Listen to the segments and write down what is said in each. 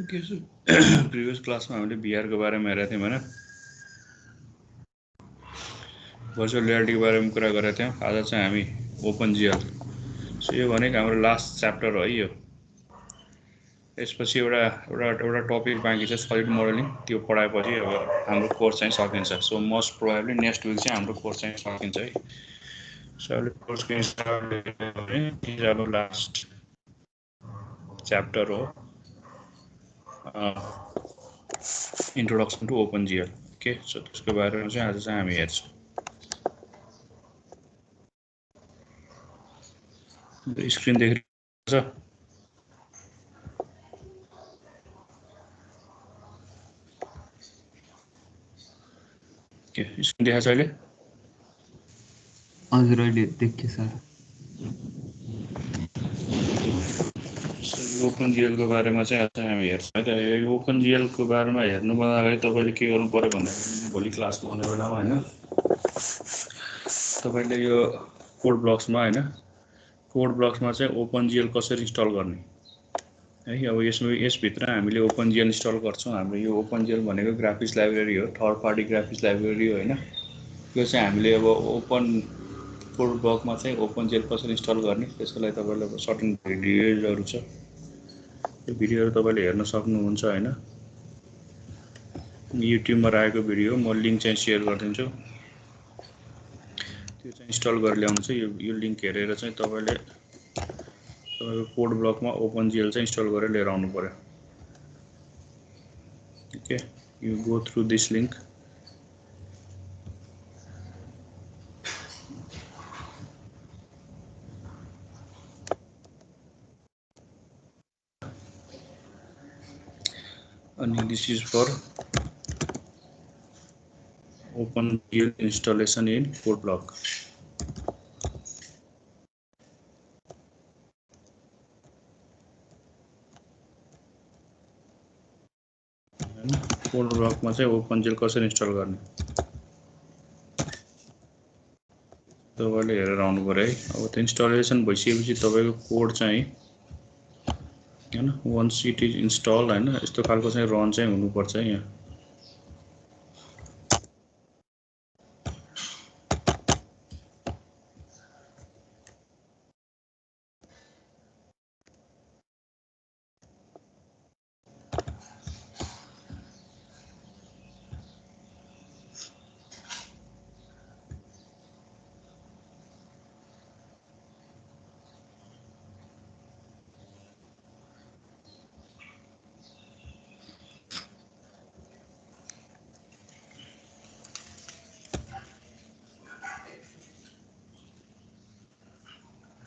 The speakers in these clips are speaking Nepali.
प्रिभियस क्लासमा हामीले भिआरको बारेमा हेरेका थियौँ होइन, भर्चुअल रियालिटीको बारेमा कुरा गरेका थियौँ। आज चाहिँ हामी ओपनजिएल, सो यो भनेको हाम्रो लास्ट च्याप्टर हो है यो। यसपछि एउटा टपिक बाँकी छ सलिड मोडलिङ, त्यो पढाएपछि अब हाम्रो कोर्स चाहिँ सकिन्छ। So most probably next week चाहिँ हाम्रो कोर्स चाहिँ सकिन्छ है। सो अहिले कोर्सको हिसाबले अब लास्ट च्याप्टर हो इन्ट्रोडक्सन टु ओपनजिएल। ओके, सो त्यसको बारेमा चाहिँ आज चाहिँ हामी हेर्छौँ। स्क्रिन देखिरहेको छ? के स्क्रिन देखाएको छ अहिले? हजुर अहिले देखियो सर। ओपनजिएलको बारेमा चाहिँ आज हामी हेर्छौँ है त। यो ओपनजिएलको बारेमा हेर्नुभन्दा अगाडि तपाईँले के गर्नु पऱ्यो भन्दाखेरि भोलि क्लासमा आउने बेलामा होइन, तपाईँले यो कोड ब्लक्समा होइन, कोड ब्लक्समा चाहिँ ओपनजिएल कसरी इन्स्टल गर्ने है। अब यसभित्र हामीले ओपनजिएल इन्स्टल गर्छौँ। हाम्रो यो ओपनजिएल भनेको ग्राफिक्स लाइब्रेरी हो, थर्ड पार्टी ग्राफिक्स लाइब्रेरी हो होइन। यो चाहिँ हामीले अब ओपन कोड ब्लकमा चाहिँ ओपनजिएल कसरी इन्स्टल गर्ने त्यसको लागि तपाईँलाई अब सर्टेन भिडियोजहरू छ, त्यो भिडियोहरू तपाईँले हेर्न सक्नुहुन्छ होइन। युट्युबमा राखेको भिडियो म लिङ्क चाहिँ सेयर गरिदिन्छु, त्यो चाहिँ इन्स्टल गरेर ल्याउनु छ। यो लिङ्क हेरेर चाहिँ तपाईँले तपाईँको कोड ब्लकमा ओपनजिएल चाहिँ इन्स्टल गरेर लिएर आउनु पऱ्यो। Okay, you go through this link. अनि this is for OpenGL installation in code block. Code ब्लकमा चाहिँ ओपनजिएल कसरी इन्स्टल गर्ने तपाईँले हेरेर आउनु पऱ्यो है। अब त्यो इन्स्टलेसन भइसकेपछि तपाईँको कोड चाहिँ होइन, वन्स इट इज इन्स्टल होइन, यस्तो खालको चाहिँ रन चाहिँ हुनुपर्छ है यहाँ।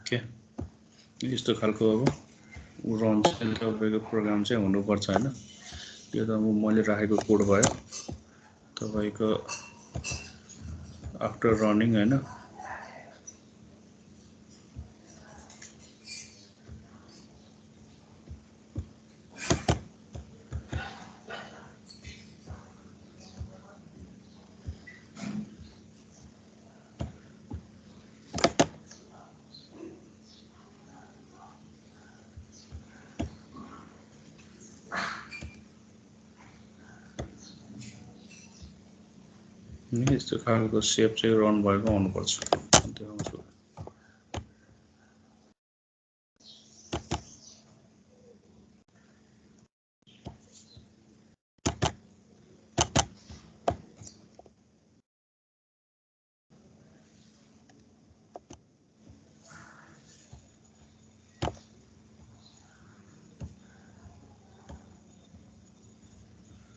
ओके, यस्तो खालको अब रन चाहिँ तपाईँको प्रोग्राम चाहिँ हुनुपर्छ होइन। त्यो त मैले राखेको कोड भयो तपाईँको आफ्टर रनिङ होइन। यस्तो खालको सेप चाहिँ रन भएको आउनुपर्छ। देखाउँछु।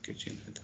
के चिन्ह त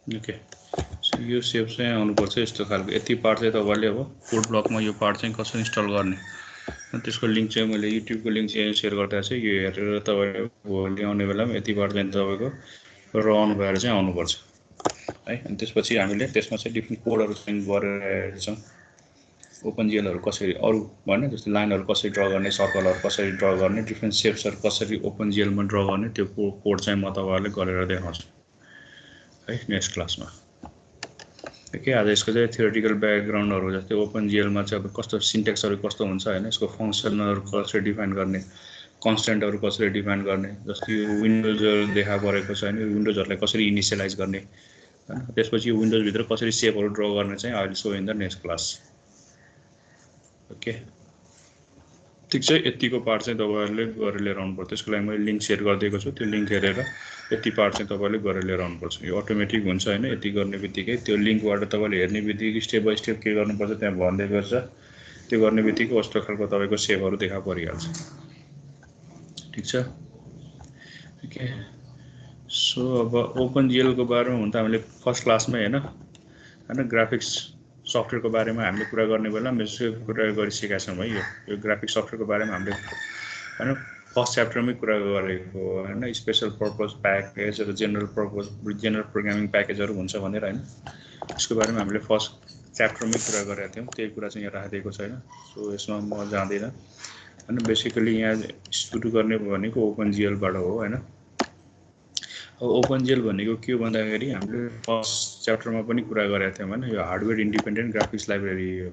ओके। सो यो सेप चाहिँ आउनुपर्छ यस्तो खालको। यति पार्ट चाहिँ तपाईँले अब कोड ब्लकमा यो पार्ट चाहिँ कसरी इन्स्टल गर्ने त्यसको लिङ्क चाहिँ मैले युट्युबको लिङ्क चाहिँ सेयर गरिदिएको छु। यो हेरेर तपाईँ भोलि आउने बेलामा यतिबाट चाहिँ तपाईँको रन भएर चाहिँ आउनुपर्छ है। अनि त्यसपछि हामीले त्यसमा चाहिँ डिफ्रेन्ट कोडहरू चाहिँ गरेर छौँ। ओपनजिएलहरू कसरी अरू भने जस्तै लाइनहरू कसरी ड्र गर्ने, सर्कलहरू कसरी ड्र गर्ने, डिफ्रेन्ट सेप्सहरू कसरी ओपनजिएलमा ड्र गर्ने, त्यो कोड चाहिँ म तपाईँहरूलाई गरेर देखाउँछु है नेक्स्ट क्लासमा। ओके, आज यसको चाहिँ थियोरिटिकल ब्याकग्राउन्डहरू जस्तै ओपनजिएलमा चाहिँ अब कस्तो सिन्टेक्सहरू कस्तो हुन्छ होइन, यसको फङ्सनहरू कसरी डिफाइन गर्ने, कन्स्टेन्टहरू कसरी डिफाइन गर्ने, जस्तै यो विन्डोजहरू देखा परेको छ होइन, विन्डोजहरूलाई कसरी इनिसियलाइज गर्ने होइन, त्यसपछि यो विन्डोजभित्र कसरी सेपहरू ड्र गर्ने चाहिँ अहिले so in the next class. Okay, ठिक छ। यतिको पार्ट चाहिँ तपाईँहरूले गरेर लिएर आउनुपर्छ। त्यसको लागि मैले लिङ्क सेयर गरिदिएको छु, त्यो लिङ्क हेरेर यति पार्ट चाहिँ तपाईँले गरेर लिएर आउनुपर्छ। यो अटोमेटिक हुन्छ होइन, यति गर्ने बित्तिकै त्यो लिङ्कबाट तपाईँले हेर्ने बित्तिकै स्टेप बाई स्टेप के गर्नुपर्छ त्यहाँ भन्दै गर्छ। त्यो गर्ने बित्तिकै कस्तो खालको तपाईँको सेपहरू देखा परिहाल्छ। ठिक छ। ओके, सो अब ओपनजिएलको बारेमा हुन त हामीले फर्स्ट क्लासमै होइन ग्राफिक्स सफ्टवेयरको बारेमा हामीले कुरा गर्ने बेलामा यसो कुरा गरिसकेका छौँ है। यो ग्राफिक सफ्टवेयरको बारेमा हामीले होइन फर्स्ट च्याप्टरमै कुरा गरेको होइन, स्पेसल पर्पज प्याकेज र जेनरल प्रोग्रामिङ प्याकेजहरू हुन्छ भनेर होइन, यसको बारेमा हामीले फर्स्ट च्याप्टरमै कुरा गरेका थियौँ। त्यही कुरा चाहिँ यहाँ राखिदिएको छैन, सो यसमा म जाँदिनँ होइन। बेसिकली यहाँ सुरु गर्ने भनेको ओपनजिएलबाट हो होइन। अब ओपनजिएल भनेको के हो भन्दाखेरि हामीले फर्स्ट च्याप्टरमा पनि कुरा गरेका थियौँ होइन, यो हार्डवेयर इन्डिपेन्डेन्ट ग्राफिक्स लाइब्रेरी हो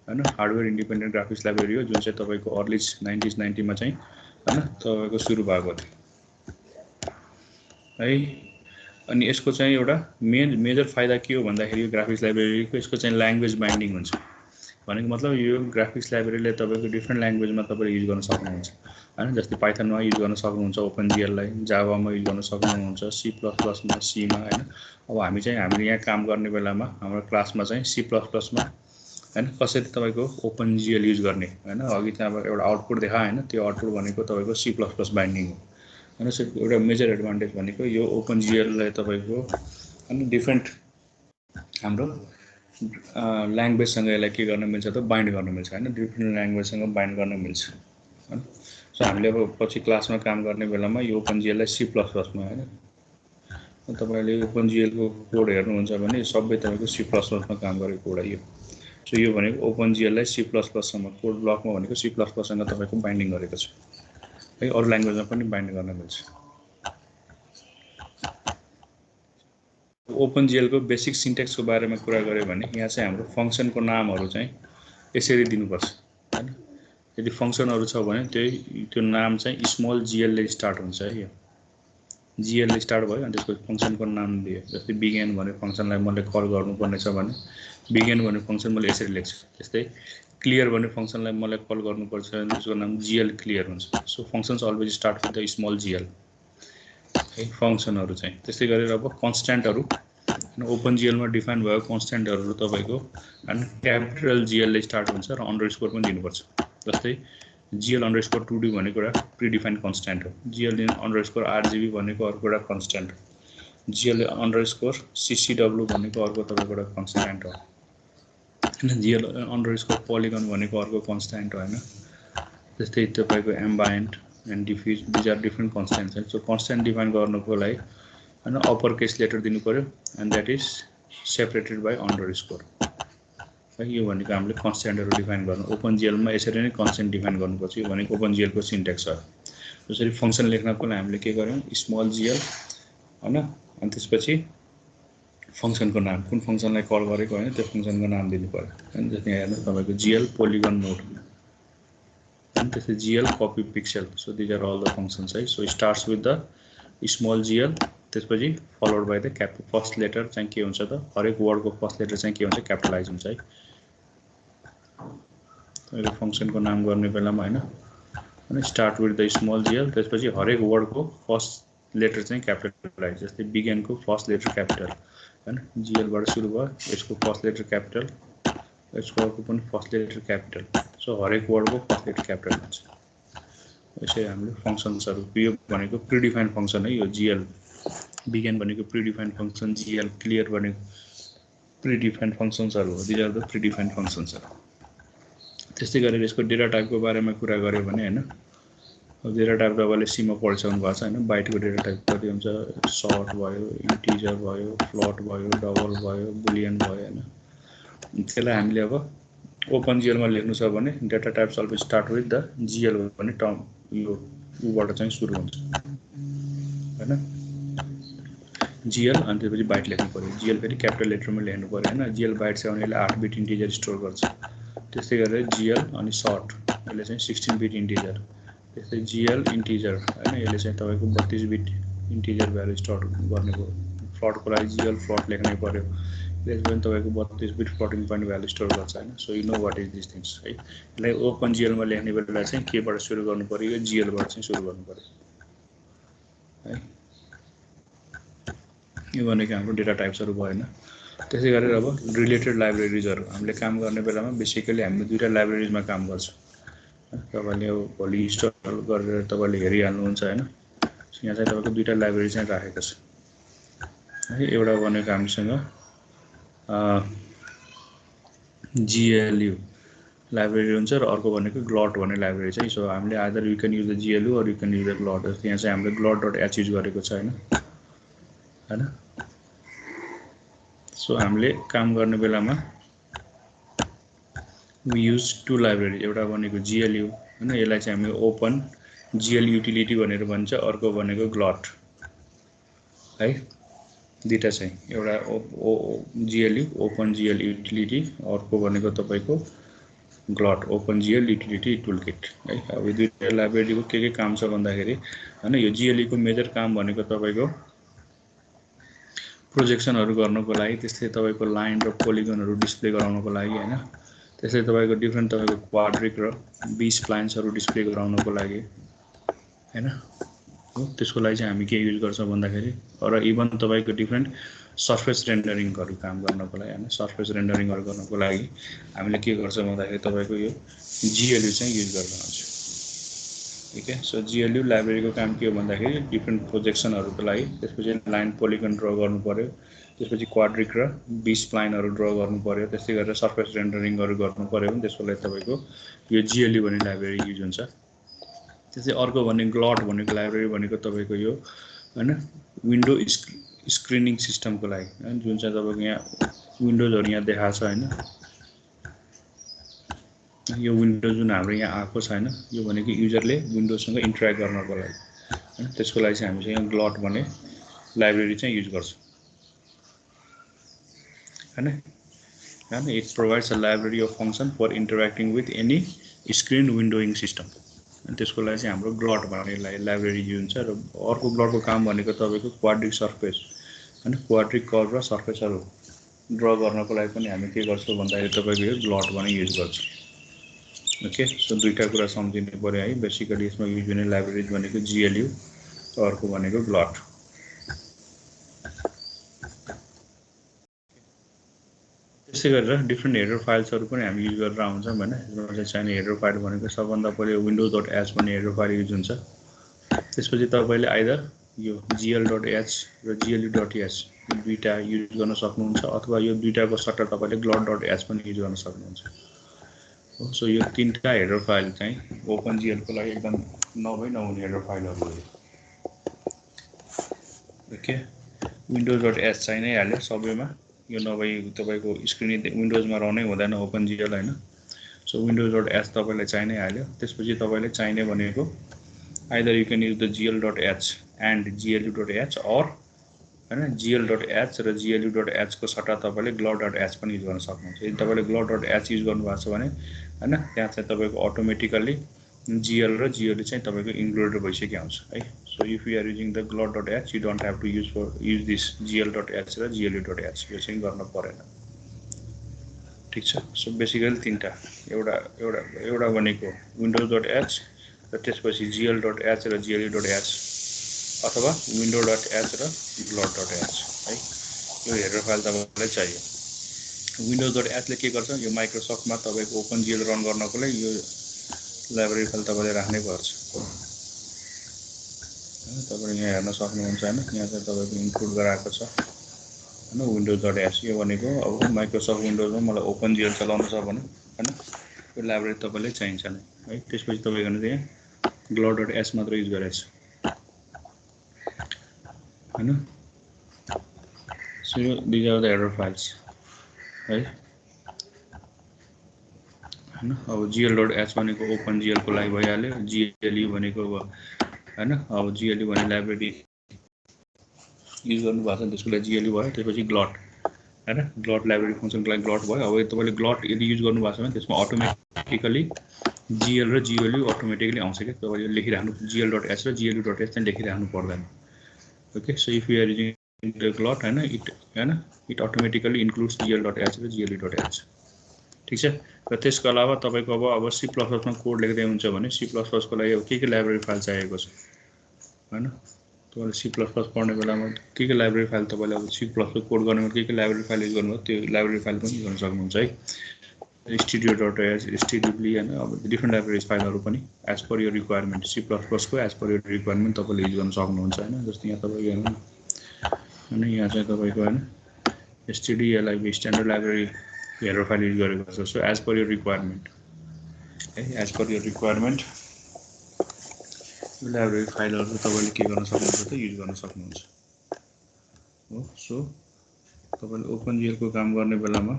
होइन। हार्डवेयर इन्डिपेन्डेन्ट ग्राफिक्स लाइब्रेरी हो जुन चाहिँ तपाईँको अर्ली 90s चाहिँ होइन तपाईँको सुरु भएको थियो है। अनि यसको चाहिँ एउटा मेजर फाइदा के हो भन्दाखेरि यो ग्राफिक्स लाइब्रेरीको यसको चाहिँ ल्याङ्ग्वेज बाइन्डिङ हुन्छ। भनेको मतलब यो ग्राफिक्स लाइब्रेरीले तपाईँको डिफ्रेन्ट ल्याङ्ग्वेजमा तपाईँले युज गर्न सक्नुहुन्छ होइन। जस्तै पाइथनमा युज गर्न सक्नुहुन्छ ओपनजिएललाई, जावामा युज गर्न सक्नुहुन्छ, C++मा, सीमा होइन। अब हामीले यहाँ काम गर्ने बेलामा हाम्रो क्लासमा चाहिँ C++मा होइन कसरी तपाईँको ओपनजिएल युज गर्ने होइन। अघि चाहिँ अब एउटा आउटपुट देखायो होइन, त्यो आउटपुट भनेको तपाईँको C++ बाइन्डिङ हो होइन। सो एउटा मेजर एडभान्टेज भनेको यो ओपनजिएललाई तपाईँको होइन डिफ्रेन्ट हाम्रो ल्याङ्ग्वेजसँग यसलाई के गर्न मिल्छ त बाइन्ड गर्न मिल्छ होइन, डिफ्रेन्ट ल्याङ्ग्वेजसँग बाइन्ड गर्न मिल्छ होइन। सो हामीले अब पछि क्लासमा काम गर्ने बेलामा यो ओपनजिएललाई C++मा होइन तपाईँले ओपनजिएलको कोड हेर्नुहुन्छ भने सबै तपाईँको C++मा काम गरेको कोड यो। सो यो भनेको ओपनजिएललाई C++सँग कोड ब्लकमा भनेको C++सँग तपाईँको बाइन्डिङ गरेको छ है। अरू ल्याङ्ग्वेजमा पनि बाइन्ड गर्न मिल्छ। ओपनजिएलको बेसिक सिन्टेक्सको बारेमा कुरा गऱ्यो भने यहाँ चाहिँ हाम्रो फङ्सनको नामहरू चाहिँ यसरी दिनुपर्छ होइन। यदि फङ्सनहरू छ भने त्यो नाम चाहिँ स्मल जिएलले स्टार्ट हुन्छ है। यो जिएलले स्टार्ट भयो अनि त्यसको फङ्सनको नाम दियो। जस्तै बिगेन भन्ने फङ्सनलाई मैले कल गर्नुपर्ने छ भने बिगेन भन्ने फङ्सन मैले यसरी लेख्छु। त्यस्तै क्लियर भन्ने फङ्सनलाई मलाई कल गर्नुपर्छ भने त्यसको नाम जिएल क्लियर हुन्छ। So functions always start with the small GL है फङ्सनहरू चाहिँ। त्यस्तै गरेर अब कन्स्ट्यान्टहरू ओपनजिएलमा डिफाइन भएको कन्स्ट्यान्टहरू तपाईँको होइन क्यापिटल जिएलले स्टार्ट हुन्छ र अन्डरस्कोर पनि दिनुपर्छ। जस्तै GL_2D भनेको एउटा प्रिडिफाइन्ड कन्स्ट्यान्ट हो। GL_RGB भनेको अर्को एउटा कन्स्ट्यान्ट हो। GL_CCW भनेको अर्को तपाईँको एउटा कन्स्ट्यान्ट हो होइन। GL_polygon भनेको अर्को कन्स्ट्यान्ट हो होइन। त्यस्तै तपाईँको ambient and diffuse these are different constants है। सो कन्स्ट्यान्ट डिफाइन गर्नुको लागि होइन अप्पर केस लेटर दिनु पऱ्यो and that is separated by underscore है। यो भनेको हामीले कन्स्ट्यान्टहरू डिफाइन गर्नु ओपनजिएलमा यसरी नै कन्स्ट्यान्ट डिफाइन गर्नुपर्छ। यो भनेको ओपनजिएलको सिन्टेक्स हो। जसरी फङ्सन लेख्नको लागि हामीले के गर्यौँ स्मल जिएल होइन अनि त्यसपछि फङ्सनको नाम कुन फङ्सनलाई कल गरेको होइन त्यो फङ्सनको नाम दिनु पऱ्यो होइन। जस्तै हेर्नु तपाईँको GL पोलिगन मोड अनि त्यस्तै GL copy pixel. So these are all the functions है। So starts with the small GL त्यसपछि followed by the first letter चाहिँ के हुन्छ त हरेक वर्डको फर्स्ट लेटर चाहिँ के हुन्छ क्यापिटलाइज हुन्छ है। तपाईँको फङ्सनको नाम गर्ने बेलामा होइन start with the small GL त्यसपछि हरेक वर्डको फर्स्ट लेटर चाहिँ क्यापिटलाइज। जस्तै बिगेनको फर्स्ट लेटर क्यापिटल होइन जिएलबाट सुरु भयो यसको फर्स्ट लेटर क्यापिटल यसको अर्को पनि फर्स्ट लेटर क्यापिटल। सो हरेक वर्डको फर्स्ट लेटर क्यापिटल हुन्छ। यसरी हामीले फङ्सन्सहरू यो भनेको प्रिडिफाइन्ड फङ्सन है। यो जिएल बिगेन भनेको प्रिडिफाइन्ड फङ्सन, जिएल क्लियर भनेको प्रिडिफाइन्ड फङ्सन्सहरू हो। दिज आर द प्रिडिफाइन्ड फङ्सन्सहरू। त्यस्तै गरेर यसको डेटा टाइपको बारेमा कुरा गऱ्यो भने हैन, डेटा टाइप तपाईँले सीमा पढिसक्नु भएको छ हैन। बाइटको डेटा टाइप कति हुन्छ, सर्ट भयो, इन्टिजर भयो, फ्लोट भयो, डबल भयो, बुलियन भयो हैन। त्यसलाई हामीले अब OpenGL मा लेख्नु छ भने data types always start with the GL भन्ने टर्म यो उबाट चाहिँ सुरु हुन्छ हैन। GL अनि त्यसपछि बाइट लेख्नु पर्यो। GL फेरि क्यापिटल लेटरमा लेख्नु पर्यो हैन। GL बाइट छ भने यसले 8 बिट इन्टिजर स्टोर गर्छ। त्यस्तै गरेर GL अनि सर्ट यसले चाहिँ 16 बिट इन्टिजर। त्यस्तै GL इन्टिजर हैन, यसले चाहिँ तपाईको 32 बिट इन्टिजर भ्यालु स्टोर गर्ने भयो। फ्लोटको लागि GL फ्लोट लेख्नै पर्यो। यसले पनि तपाईको 32 beet floating point value store गर्छ हैन। So you know what is this things है। यसलाई OpenGL मा लेख्ने बेला चाहिँ केबाट सुरु गर्नु पर्यो, यो GL बाट चाहिँ सुरु गर्नु पर्यो है। यो भनेको हाम्रो डेटा टाइप्सहरु भयो हैन। त्यसै गरेर अब रिलेटेड लाइब्रेरिजहरु हामीले काम गर्ने बेलामा बेसिकली हामीले दुईटा लाइब्रेरिजमा काम गर्छौं। तपाईले अब भोलि इन्स्टल गरेर तपाईले हेरिहाल्नुहुन्छ हैन। यहाँ चाहिँ तपाईको दुईटा लाइब्रेरी चाहिँ राखेको छ है। एउटा भनेको हामीसँग GLU लाइब्रेरी हुन्छ र अर्को भनेको ग्लट भन्ने लाइब्रेरी चाहिँ। सो हामीले either you can use the GLU और you can use the glut. यहाँ चाहिँ हामीले glot.h युज गरेको छ हैन। सो हामीले काम गर्ने बेलामा we use two libraries, एउटा भनेको GLU हैन, यसलाई चाहिँ हामीले ओपन GL युटिलिटी भनेर भन्छ, अर्को भनेको ग्लट है। दुईटा चाहिँ, एउटा GLU ओपन GL युटिलिटी, अर्को भनेको तपाईको glut open GL utility toolkit है। अब यो दुईटा लाइब्रेरीको के काम छ भन्दाखेरि हैन, यो GLU को मेजर काम भनेको तपाईको प्रोजेक्सनहरु गर्नको लागि, त्यस्तै तपाईको लाइन र पोलिगनहरु डिस्प्ले गराउनको लागि हैन। त्यसै तपाईको डिफरेन्ट तपाईको क्वाड्रिक र बी स्प्लाइन्सहरु डिस्प्ले गराउनको लागि हैन। हो त्यसको लागि चाहिँ हामी के युज गर्छौं भन्दाखेरि, र इभन तपाईको डिफरेन्ट सरफेस रेन्डरिङहरु काम गर्नको लागि हैन, सरफेस रेन्डरिङहरु गर्नको लागि हामीले के गर्छौं भन्दाखेरि तपाईको यो GLU चाहिँ युज गर्न हुन्छ। ठीक है। सो GLU लाइब्रेरीको काम के हो भन्दाखेरि डिफरेन्ट प्रोजेक्सनहरुको लागि, त्यसपछि लाइन पोलिगन ड्रा गर्नु पर्यो, त्यसपछि क्वाड्रिक र बी स्प्लाइनहरु ड्रा गर्नु पर्यो, त्यस्तै गरेर सरफेस रेन्डरिङहरु गर्नु पर्यो भने त्यसको लागि तपाईको यो GLU भन्ने लाइब्रेरी युज हुन्छ। त्यसै अर्को भन्ने ग्लट भनेको लाइब्रेरी भनेको तपाईको यो हैन विन्डो स्क्रिनिङ सिस्टमको लागि हैन, जुन चाहिँ तपाईको यहाँ विन्डोजहरु यहाँ देखाएको छ हैन। यो विन्डो जुन हाम्रो यहाँ आएको छ हैन, यो भनेको युजरले विन्डोसँग इन्टरेक्ट गर्नको लागि हैन। त्यसको लागि चाहिँ हामी चाहिँ ग्लट भन्ने लाइब्रेरी चाहिँ युज गर्छौं हैन। It provides a library of function for interacting with any screen windowing system. अनि त्यसको लागि चाहिँ हाम्रो ग्लट भन्ने लाइब्रेरी युज हुन्छ। र अर्को ग्लटको काम भनेको तपाईको क्वाड्रिक सरफेस हैन, क्वाड्रिक कर्भ र सरफेसहरु ड्रा गर्नको लागि पनि हामी के गर्छौं भन्दाखेरि तपाईको यो ग्लट भन्ने युज गर्छौं। ओके। सो दुईटा कुरा सम्झिनु पर्यो है। बेसिकली यसमा युज हुने लाइब्रेरीज भनेको GLU र अर्को भनेको ग्लट। त्यसै गरेर डिफरेन्ट हेडर फाइल्सहरु पनि हामी युज गरेर आउँछौं हैन। यसमा चाहिँ चाहिने हेडर फाइल भनेको सबभन्दा पहिले windows.h भन्ने हेडर फाइल युज हुन्छ। त्यसपछि तपाईले आइदर यो gl.h र glu.h दुईटा युज गर्न सक्नुहुन्छ, अथवा यो दुईटाको सट्टा तपाईले glot.h पनि युज गर्न सक्नुहुन्छ। सो यो तीनटा हेडर फाइल चाहिँ OpenGL को लागि एकदम नहुने हेडर फाइलहरु हो। ओके। windows.h चाहिँ नै हाल्यो सबैमा, यो नभई तपाईको स्क्रिन विन्डोजमा रनै हुँदैन OpenGL हैन। सो windows.h तपाईलाई चाहिने हाल्यो। त्यसपछि तपाईले चाहिने भनेको either you can use the gl.h and glu.h और हैन gl.h र glu.h को सट्टा तपाईले glot.h पनि युज गर्न सक्नुहुन्छ। यदि तपाईले glot.h युज गर्नु भएको छ भने हैन, त्यहाँ चाहिँ तपाईको अटोमेटिकली GL र GLU चाहिँ तपाईको इन्क्लुडेड भइसक्यो हुन्छ है। So if you are using the glot.h you don't have to use this gl.h र glu.h, यो चाहिँ गर्न परेन। ठीक छ। सो बेसिकली तीनटा, एउटा भनेको windows.h र त्यसपछि gl.h र glu.h अथवा windows.h र glot.h है। यो हेडर फाइल तपाईलाई चाहियो। windows.h ले के गर्छ, यो माइक्रोसफ्टमा तपाईको OpenGL रन गर्नको लागि यो लाइब्रेरी फाइल तपाईले राख्नै पर्छ। तपाईले यहाँ हेर्न सक्नुहुन्छ हैन, यहाँ चाहिँ तपाईको इन्क्लुड गराएको छ हैन windows.h। यो भनेको अब माइक्रोसफ्ट विन्डोजमा मलाई OpenGL चलाउनु छ भने हैन, त्यो लाइब्रेरी तपाईँलाई चाहिन्छ नै है। त्यसपछि तपाईँको त्यहाँ glot.h मात्र युज गरेछ हैन। So these are the error files है हैन। अब gl.h भनेको OpenGL को लागि भइहाल्यो, GLU भनेको हैन। अब GLU भन्ने लाइब्रेरी युज गर्नु भएको छ त्यसको लागि GLU भयो। त्यसपछि ग्लट हैन, ग्लट लाइब्रेरी फंक्सनको लागि ग्लट भयो। अब तपाईले ग्लट यदि युज गर्नु भएको छ भने त्यसमा अटोमेटिकली GL र GLU अटोमेटिकली आउँछ के। तपाईले लेखिराख्नु gl.h र glu.h चाहिँ लेखिराख्नु पर्दैन। Okay, so if you are using the GLUT हैन, इट अटोमेटिकली इन्क्लुड्स gl.h र glu.h। ठीक छ। र त्यसको अलावा तपाईको अब C++ मा कोड लेख्दै हुन्छ भने C++ को लागि अब के लाइब्रेरी फाइल चाहिएको छ हैन। तपाईले C++ पढ्ने बेलामा के लाइब्रेरी फाइल तपाईले अब C++ कोड गर्ने बेला के लाइब्रेरी फाइल युज गर्नुभयो त्यो लाइब्रेरी फाइल पनि युज गर्न सक्नुहुन्छ है। studio.h, stdbl हैन। अब डिफरेन्ट लाइब्रेरी फाइलहरु पनि as per your requirement C++ को एज पर योर रिक्वायरमेन्ट तपाईले युज गर्न सक्नुहुन्छ हैन। जस्तै यहाँ तपाईको हेर्नु हैन, यहाँ चाहिँ तपाईको हैन stdlib standard library header file use गरेको छ। So as per your requirement है, as per your requirement library फाइलहरु तपाईले के गर्न सक्नुहुन्छ त युज गर्न सक्नुहुन्छ हो। सो तपाईले OpenGL को काम गर्ने बेलामा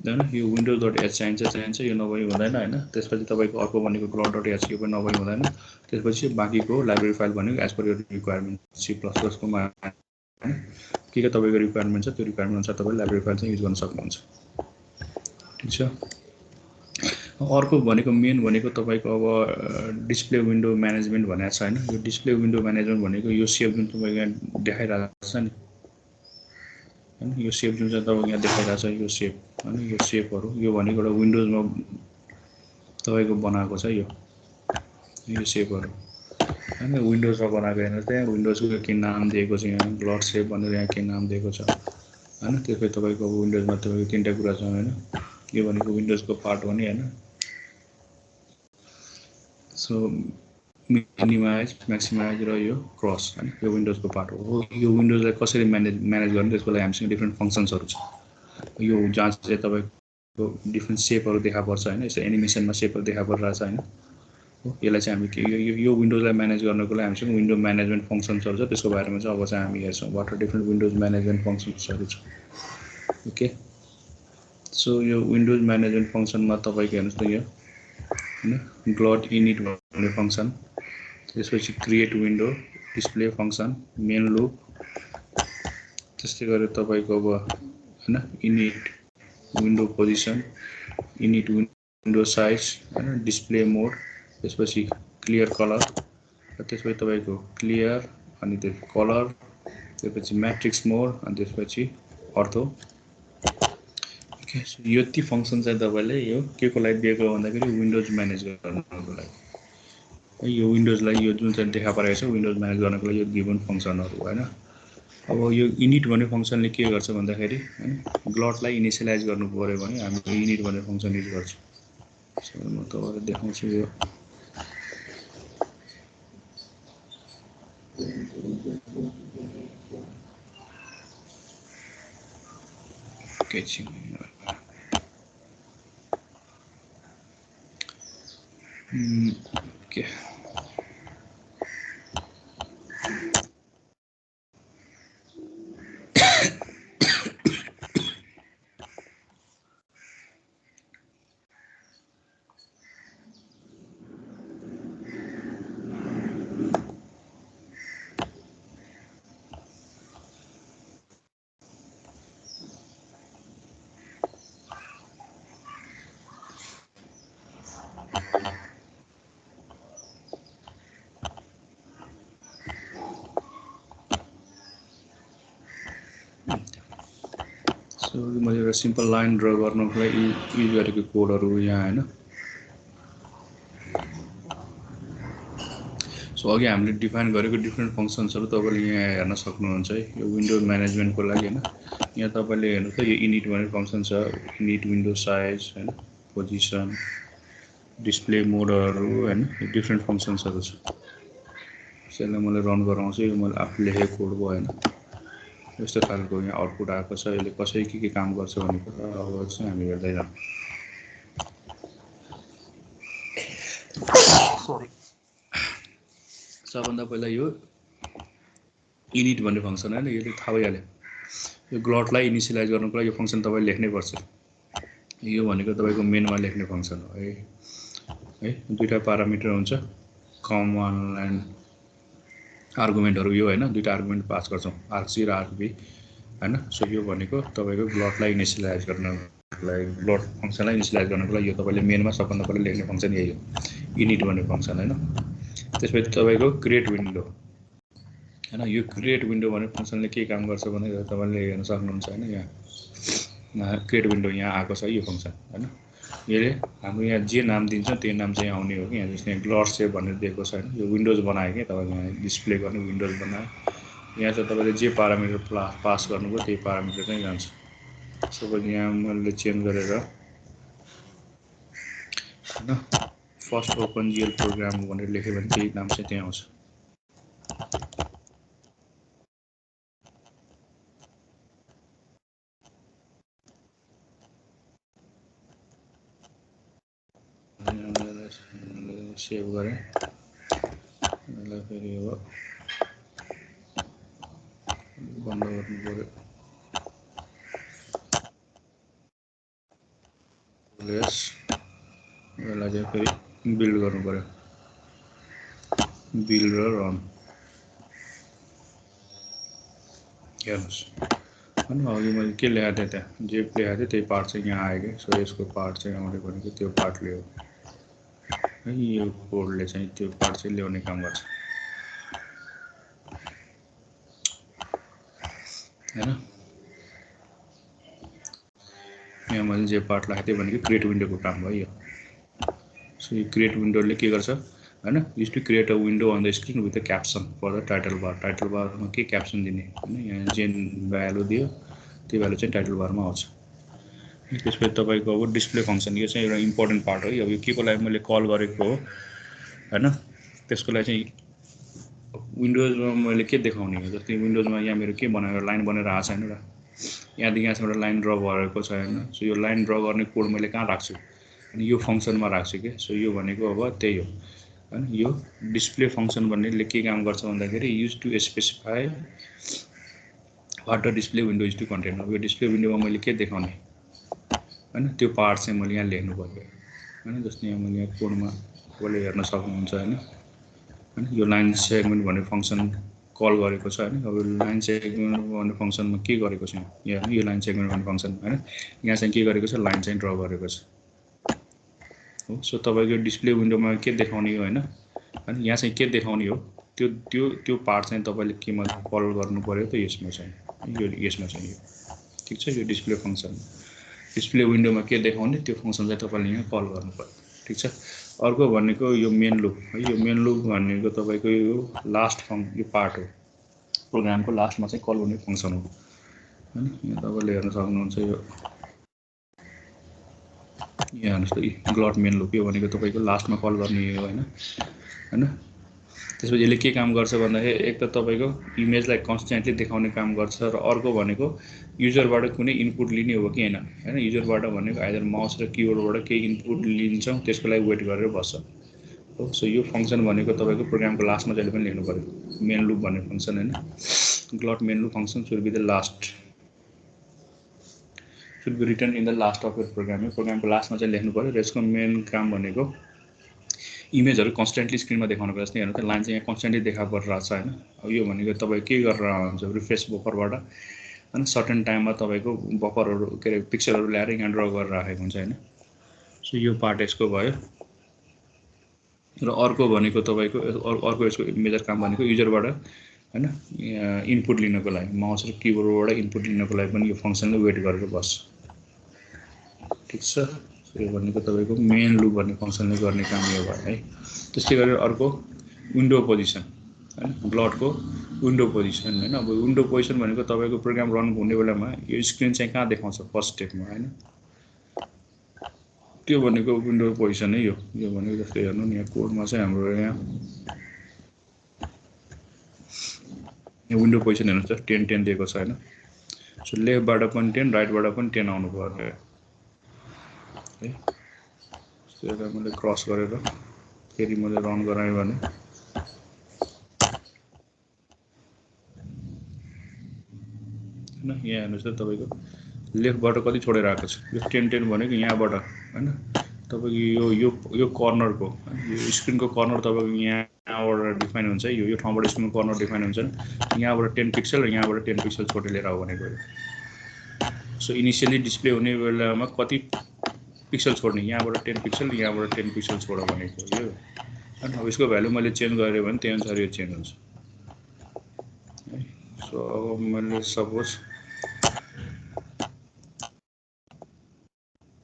हैन यो windows.h चाहिन्छ, यो नभई हुँदैन हैन। त्यसपछि तपाईको अर्को भनेको glot.h यो पनि नभई हुँदैन। त्यसपछि बाकीको लाइब्रेरी फाइल भनेको as per your requirement C++ को मा हैन के तपाईको रिक्वायरमेन्ट छ त्यो रिक्वायरमेन्ट अनुसार तपाईले लाइब्रेरी फाइल चाहिँ युज गर्न सक्नुहुन्छ। ठीक छ। अर्को भनेको मेन भनेको तपाईको अब डिस्प्ले विन्डो म्यानेजमेन्ट भनेको छ हैन। यो डिस्प्ले विन्डो म्यानेजमेन्ट भनेको यो सेप जुन तपाईको यहाँ देखाइरहेको छ नि हैन, यो सेप जुन चाहिँ तपाईको यहाँ देखाइरहेको छ यो सेप हैन, यो सेपहरु यो भनेको एउटा विन्डोजमा तपाईको बनाएको छ यो सेपहरु हैन। विन्डोजमा बनाएको हेर्नुस् त्यहाँ विन्डोजको के नाम दिएको छ, यहाँ ग्लट सेप भनेर यहाँ के नाम दिएको छ हैन। त्यसपछि तपाईको विन्डोजमा तपाईको तीनटा कुरा छ हैन। यो भनेको विन्डोजको पार्ट हो नि हैन। सो मिनिमाइज, म्याक्सिमाइज र यो क्रस हैन, यो विन्डोजको पार्ट हो। यो विन्डोजलाई कसरी म्यानेज गर्ने त्यसको लागि हामीसँग डिफरेन्ट फंक्सन्सहरु छ। यो जहाँ चाहिँ तपाईको डिफरेन्ट सेपहरु देखा पर्छ हैन, यसो एनिमेसनमा सेपहरु देखा परिरहेछ हैन। यसलाई चाहिँ हामी यो विन्डोजलाई म्यानेज गर्नको लागि हामीसँग विन्डो म्यानेजमेन्ट फंक्सन्सहरु छ। त्यसको बारेमा चाहिँ अब चाहिँ हामी हेर्छौं what are different windows management फंक्सन्सहरु छ। ओके, सो यो विन्डोज म्यानेजमेन्ट फंक्सनमा तपाईको हेर्नुस् त यो हैन ग्लट init भन्ने फंक्सन, त्यसपछि create window, display function, main loop, त्यस्तै गरेर तपाईको अब हैन init window position, init window size हैन, डिस्प्ले मोड, त्यसपछि क्लियर कलर, त्यसपछि तपाईको क्लियर अनि त्यो कलर, त्यसपछि म्याट्रिक्स मोड अनि त्यसपछि अर्थो। यो ती फंक्सन चाहिँ तपाईले यो के को लागि दिएको भन्दाखेरि विन्डोज म्यानेज गर्नको लागि। यो विन्डोजलाई यो जुन चाहिँ देखा परेको छ विन्डोज म्यानेज गर्नको लागि यो गिभन फंक्सनहरु हैन। अब यो init भन्ने फंक्सनले के गर्छ भन्दाखेरि हैन ग्लटलाई इनिशियलाइज गर्नु पर्यो भने हामी init भन्ने फंक्सन युज गर्छौं। सो म तपाईलाई देखाउँछु यो ओके। सो मैले एउटा सिम्पल लाइन ड्रा गर्नको लागि युज गरेको कोडहरु यहाँ हैन। सो अघि हामीले डिफाइन गरेको डिफरेन्ट फंक्सन्सहरु तपाईले यहाँ हेर्न सक्नुहुन्छ है। यो विन्डो म्यानेजमेन्टको लागि हैन, यहाँ तपाईले हेर्नु त यो init भन्ने फंक्सन छ, init विन्डो साइज हैन, पोजिसन, डिस्प्ले मोडहरु हैन, डिफरेन्ट फंक्सन्सहरु छ। यसलाई मैले रन गराउँछु, यो मैले आफूले लेखेको कोड भयो हैन। यस्तो खालको यहाँ आउटपुट आएको छ। यसले कसरी के काम गर्छ भनेको अब चाहिँ हामी हेर्दै जाउँ। सरी, सबभन्दा पहिला यो इनिट भन्ने फङ्सन होइन, यसले थाहा भइहाल्यो। यो ग्लटलाई इनिसियलाइज गर्नुको लागि यो फङ्सन तपाईँले लेख्नै पर्छ। यो भनेको तपाईँको मेनमा लेख्ने फङ्सन हो है। दुईवटा प्यारामिटर हुन्छ, कमन एन्ड आर्गुमेन्टहरू यो होइन, दुईवटा आर्गुमेन्ट पास गर्छौँ, आर्सी र आरबी होइन। सो यो भनेको तपाईँको ग्लटलाई इनिसियलाइज गर्नलाई, ग्लट फङ्सनलाई इनिसियलाइज गर्नुको लागि यो तपाईँले मेनमा सबभन्दा पहिला लेख्ने फङ्सन यही हो, इनिट भन्ने फङ्सन होइन। त्यसपछि तपाईँको क्रिएट विन्डो होइन। यो क्रिएट विन्डो भन्ने फङ्सनले के काम गर्छ भने तपाईँले हेर्न सक्नुहुन्छ होइन। यहाँ क्रिएट विन्डो यहाँ आएको छ यो फङ्सन होइन। यसले हाम्रो यहाँ जे नाम दिन्छ त्यो नाम चाहिँ आउने हो कि यहाँ जस्तो यहाँ ग्लट सेभ भनेर दिएको छ होइन। यो विन्डोज बनायो कि तपाईँले यहाँ डिस्प्ले गर्ने विन्डोज बनायो। यहाँ चाहिँ तपाईँले जे प्यारामिटर पास गर्नुभयो त्यही प्यारामिटर चाहिँ जान्छ। सपोज यहाँ मैले चेन्ज गरेर होइन फर्स्ट ओपन जिएल प्रोग्राम भनेर लेख्यो भने त्यही नाम चाहिँ त्यहाँ आउँछ। सेभ गरेँ, यसलाई फेरि अब बन्द गर्नु पऱ्यो। यसलाई चाहिँ फेरि बिल्ड गर्नु पऱ्यो, बिल्ड र रन हेर्नुहोस् होइन। अघि मैले के लेखाएको थिएँ त्यहाँ, जे लेखाएको थिएँ त्यही पार्ट चाहिँ यहाँ आयो कि। सो यसको पार्ट चाहिँ आउने भनेको त्यो पार्टले हो है। यो कोडले चाहिँ त्यो पार्ट चाहिँ ल्याउने काम गर्छ होइन। यहाँ मैले जे पार्ट लगाएको थिएँ भनेको क्रिएट विन्डोको काम भयो यो। सो यो क्रिएट विन्डोले के गर्छ होइन, use to create a window on the screen with a caption for the title bar. Title बारमा के क्याप्सन दिने होइन, यहाँ जेन भ्यालु दियो त्यो भ्यालु चाहिँ टाइटल बारमा आउँछ। त्यसपछि तपाईँको अब डिस्प्ले फङ्सन, यो चाहिँ एउटा इम्पोर्टेन्ट पार्ट हो। अब यो के को लागि मैले कल गरेको हो होइन, त्यसको लागि चाहिँ विन्डोजमा मैले के देखाउने हो। जस्तै विन्डोजमा यहाँ मेरो के बनाएर लाइन बनेर आएको छैन र, यहाँदेखि यहाँसम्म एउटा लाइन ड्र गरेको छ होइन। सो यो लाइन ड्र गर्ने कोड मैले कहाँ राख्छु, अनि यो फङ्सनमा राख्छु कि। सो यो भनेको अब त्यही हो होइन। यो डिस्प्ले फङ्सन भन्नेले के काम गर्छ भन्दाखेरि use to specify what the display window is to contain. अब यो डिस्प्ले विन्डोमा मैले के देखाउने होइन, त्यो पार्ट चाहिँ मैले यहाँ लेख्नु पर्यो होइन। जस्तै यहाँ मैले यहाँ कोडमा कसले हेर्न सक्नुहुन्छ होइन। यो लाइन सेगमेन्ट भन्ने फङ्सन कल गरेको छ होइन। अब लाइन सेगमेन्ट भन्ने फङ्सनमा के गरेको छ यहाँ, यो लाइन सेगमेन्ट भन्ने फङ्सन होइन। यहाँ चाहिँ के गरेको छ, लाइन चाहिँ ड्र गरेको छ हो। सो तपाईँको डिस्प्ले विन्डोमा के देखाउने हो होइन, अनि यहाँ चाहिँ के देखाउने हो त्यो त्यो त्यो पार्ट चाहिँ तपाईँले केमा कल गर्नु पऱ्यो त, यसमा चाहिँ यसमा चाहिँ यो ठिक छ। यो डिस्प्ले फङ्सन डिस्प्ले विन्डोमा के देखाउने त्यो फङ्सन चाहिँ तपाईँले यहाँ कल गर्नु पर्यो ठिक छ। अर्को भनेको यो मेन लुप है। यो मेन लुप भनेको तपाईँको यो लास्ट यो पार्ट हो, प्रोग्रामको लास्टमा चाहिँ कल गर्ने फङ्सन हो होइन। यहाँ तपाईँले हेर्न सक्नुहुन्छ यो यहाँ हेर्नुहोस् ग्लट मेन लुप, यो भनेको तपाईँको लास्टमा कल गर्ने हो होइन। त्यसपछि यसले के काम गर्छ भन्दाखेरि एक त तपाईँको इमेजलाई कन्स्टेन्टली देखाउने काम गर्छ, र अर्को भनेको युजरबाट कुनै इनपुट लिने हो कि होइन। युजरबाट भनेको आइदर माउस र किबोर्डबाट केही इनपुट लिन्छौँ, त्यसको लागि वेट गरेर बस्छ हो। सो यो फङ्सन भनेको तपाईँको प्रोग्रामको लास्टमा जहिले पनि लेख्नु पऱ्यो, मेन लुप भन्ने फङ्सन होइन। GLUT main loop function should be the last, should be return in the last of your program. प्रोग्रामको लास्टमा चाहिँ लेख्नु पऱ्यो। र यसको मेन काम भनेको इमेजहरू कन्स्टेन्टली स्क्रिनमा देखाउनुको। जस्तै हेर्नु त लाइन चाहिँ यहाँ कन्स्टेन्टली देखा परिरहेको छ होइन। अब यो भनेको तपाईँ के गरेर हुन्छ, रिफ्रेस बफरबाट होइन सर्टेन टाइममा तपाईँको बफरहरू के अरे पिक्चरहरू ल्याएर यहाँ ड्र गरेर राखेको हुन्छ होइन। सो यो पार्ट यसको भयो। र अर्को भनेको तपाईँको अर्को यसको मेजर काम भनेको युजरबाट होइन इनपुट लिनको लागि, माउस र किबोर्डबाट इनपुट लिनको लागि पनि यो फङ्सनले वेट गरेर बस्छ ठिक छ। यो भनेको तपाईँको मेन लुप भन्ने फङ्सनले गर्ने काम यो भयो है। त्यस्तै गरेर अर्को विन्डो पोजिसन होइन, ग्लटको विन्डो पोजिसन होइन। अब विन्डो पोजिसन भनेको तपाईँको प्रोग्राम रन हुने बेलामा यो स्क्रिन चाहिँ कहाँ देखाउँछ फर्स्ट स्टेपमा होइन, त्यो भनेको विन्डो पोजिसन है। यो भनेको जस्तै हेर्नु नि यहाँ कोडमा चाहिँ हाम्रो यहाँ यो विन्डो पोजिसन हेर्नुहोस् त 10 10 दिएको छ हैन। सो लेफ्टबाट पनि 10 राइटबाट पनि 10 आउनु पर्यो है। सो यसलाई मैले क्रस गरेर फेरि मैले रन गराएँ भने हैन, यहाँ हेर्नुहोस् त तपाईको लेफ्टबाट कति छोडेर आएको छ। यो 10 10 भनेको यहाँबाट हैन, तपाईको यो कर्नरको यो स्क्रिनको कर्नर तपाईको यहाँबाट डिफाइन हुन्छ। यो ठाउँबाट स्क्रिनको कर्नर डिफाइन हुन्छ नि। यहाँबाट 10 पिक्सल र यहाँबाट 10 पिक्सल छोडेर लिएर आऊ भनेको। सो इनिशियली डिस्प्ले हुने बेलामा कति पिक्सल छोड्ने, यहाँबाट 10 पिक्सल यहाँबाट 10 पिक्सल छोड भनेको यो हैन। अब यसको भ्यालु मैले चेन्ज गरेँ भने त्यही अनुसार यो चेन्ज हुन्छ है। सो अब मैले सपोज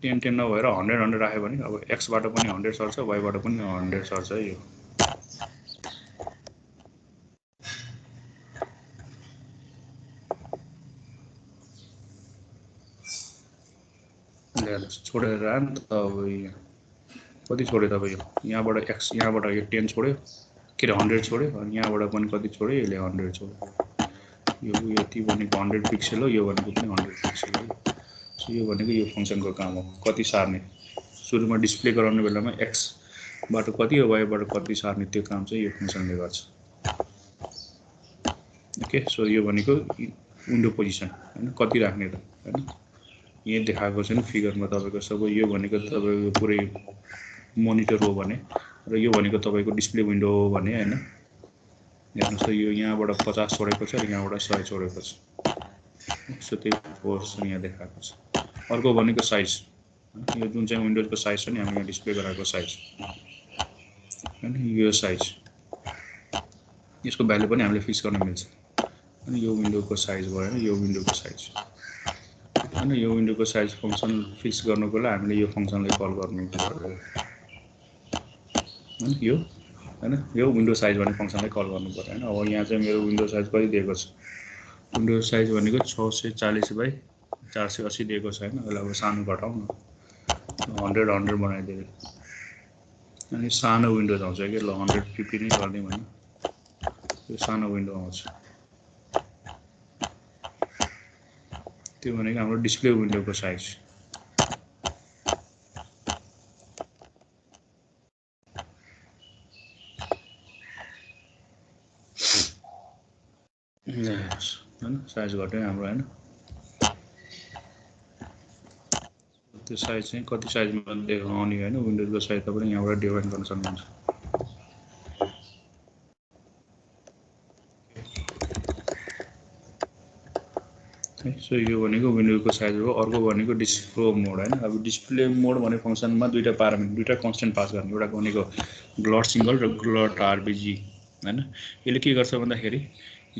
10 10 नभएर 100 100 राख्यो भने अब एक्सबाट पनि 100 सर्छ, वाइबाट पनि 100 सर्छ है। यो छोडेर आयो नि त। अब कति छोड्यो तपाईँ, यहाँबाट एक्स, यहाँबाट यो 10 छोड्यो के अरे 100 छोड्यो, अनि यहाँबाट पनि कति छोड्यो, यसले 100 छोड्यो। यो यति भनेको 100 पिक्सल हो, यो भनेको पनि 100 पिक्सल हो। सो यो भनेको यो फङ्सनको काम हो, कति सार्ने। सुरुमा डिस्प्ले गराउने बेलामा एक्सबाट कति हो, वाइबाट कति सार्ने, त्यो काम चाहिँ यो फङ्सनले गर्छ। ओके, सो यो भनेको विन्डो पोजिसन हैन, कति राख्ने त हैन। यहाँ देखाएको छ नि फिगरमा तपाईको सब। यो भनेको तपाईको पुरै मोनिटर हो भने र यो भनेको तपाईको डिस्प्ले विन्डो हो भने हैन। हेर्नुस् त यो यहाँबाट 50 छोडेको छ र यहाँबाट 100 छोडेको छ। सो त्यही पोर्सन यहाँ देखाएको छ। अर्को भनेको साइज, यो जुन चाहिँ विन्डोजको साइज छ नि, हामी यहाँ डिस्प्ले गराएको साइज हैन, यो साइज, यसको भ्यालु पनि हामीले फिक्स गर्न मिल्छ। अनि यो विन्डोको साइज भयो, यो विन्डोको साइज हैन। यो विन्डोको साइज फङ्सन फिक्स गर्नको लागि हामीले यो फङ्सनलाई कल गर्नु पर्यो हैन। यो हैन, यो विन्डो साइज भन्ने फङ्सनलाई कल गर्नु पर्यो हैन। अब यहाँ चाहिँ मेरो विन्डो साइज कति दिएको छ, विन्डो साइज भनेको 640 बाइ 480 दिएको छ हैन। यसलाई अब सानो घटाउँ न, 100 100 बनाइदिए अनि सानो विन्डो आउँछ कि। ल 150 नै गरिदिउँ हैन, यो सानो विन्डो आउँछ। त्यो भनेको हाम्रो डिस्प्ले विन्डोको साइज। हैन, साइज घट्यो हाम्रो हैन। त्यो साइज चाहिँ कति साइजमा देखाउने हैन, विन्डोजको साइज तपाईले यहाँबाट डिफाइन गर्न सक्नुहुन्छ। सो यो भनेको विन्डोको साइज हो। अर्को भनेको डिस्प्ले मोड हैन। अब डिस्प्ले मोड भन्ने फङ्सनमा दुईटा प्यारामिटर, दुईटा कन्स्टेन्ट पास गर्ने। एउटा भनेको ग्लट सिंगल र ग्लट आरबिजी हैन। यसले के गर्छ भन्दाखेरि